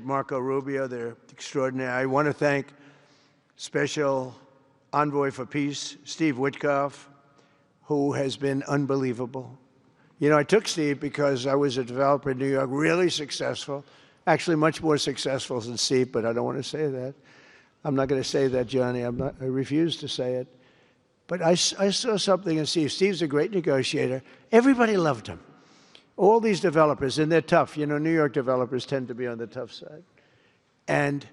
Marco Rubio, they're extraordinary. I want to thank Special Envoy for Peace, Steve Witkoff, who has been unbelievable. You know, I took Steve because I was a developer in New York, really successful, actually much more successful than Steve, but I don't want to say that. I'm not going to say that, Johnny. I refuse to say it. But I saw something in Steve. Steve's a great negotiator. Everybody loved him. All these developers, and they're tough. You know, New York developers tend to be on the tough side. And,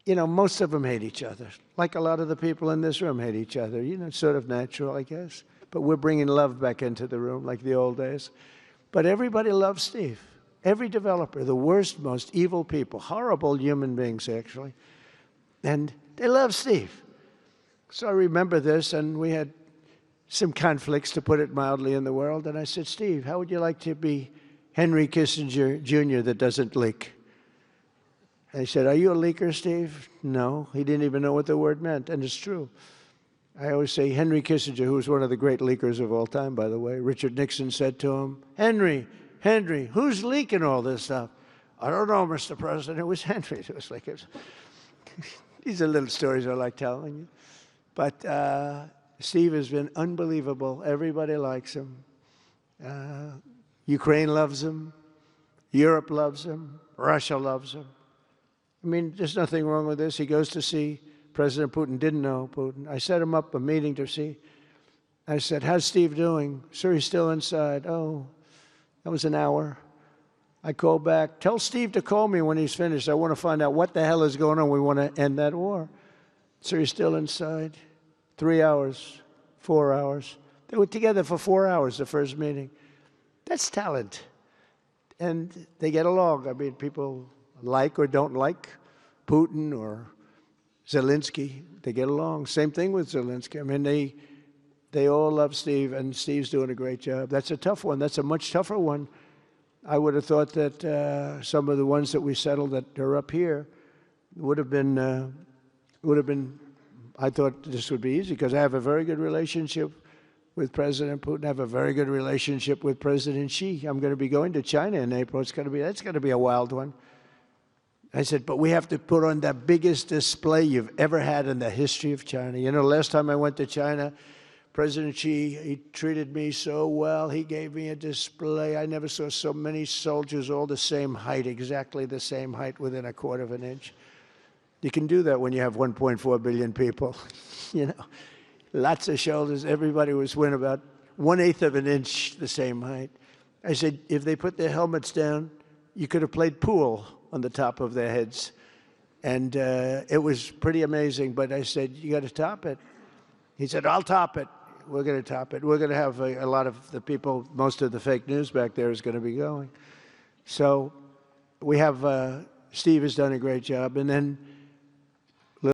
you know, most of them hate each other. Like a lot of the people in this room hate each other. You know, it's sort of natural, I guess. But we're bringing love back into the room like the old days. But everybody loves Steve. Every developer, the worst, most evil people, horrible human beings, actually. And they love Steve. So I remember this, and we had some conflicts, to put it mildly, in the world. And I said, Steve, how would you like to be Henry Kissinger Jr. that doesn't leak? And he said, are you a leaker, Steve? No. He didn't even know what the word meant, and it's true. I always say Henry Kissinger, who was one of the great leakers of all time, by the way, Richard Nixon said to him, Henry, who's leaking all this stuff? I don't know, Mr. President. It was Henry. It was like, these are little stories I like telling you. But Steve has been unbelievable. Everybody likes him. Ukraine loves him. Europe loves him. Russia loves him. I mean, there's nothing wrong with this. He goes to see President Putin. Didn't know Putin. I set him up a meeting to see. I said, how's Steve doing? Sir, he's still inside. Oh, that was an hour. I called back. Tell Steve to call me when he's finished. I want to find out what the hell is going on. We want to end that war. Sir, he's still inside. 3 hours, 4 hours. They were together for 4 hours, the first meeting. That's talent. And they get along. I mean, people like or don't like Putin or Zelensky. They get along. Same thing with Zelensky. I mean, they all love Steve, and Steve's doing a great job. That's a tough one. That's a much tougher one. I would have thought that some of the ones that we settled that are up here would have been, I thought this would be easy because I have a very good relationship with President Putin. I have a very good relationship with President Xi. I'm going to be going to China in April. That's going to be a wild one. I said, but we have to put on the biggest display you've ever had in the history of China. You know, last time I went to China, President Xi, he treated me so well. He gave me a display. I never saw so many soldiers all the same height, exactly the same height, within a quarter of an inch. You can do that when you have 1.4 billion people. You know, lots of shoulders. Everybody was within about 1/8 of an inch the same height. I said, if they put their helmets down, you could have played pool on the top of their heads. And it was pretty amazing. But I said, you got to top it. He said, I'll top it. We're going to top it. We're going to have a lot of the people, most of the fake news back there is going to be going. So we have, Steve has done a great job. And then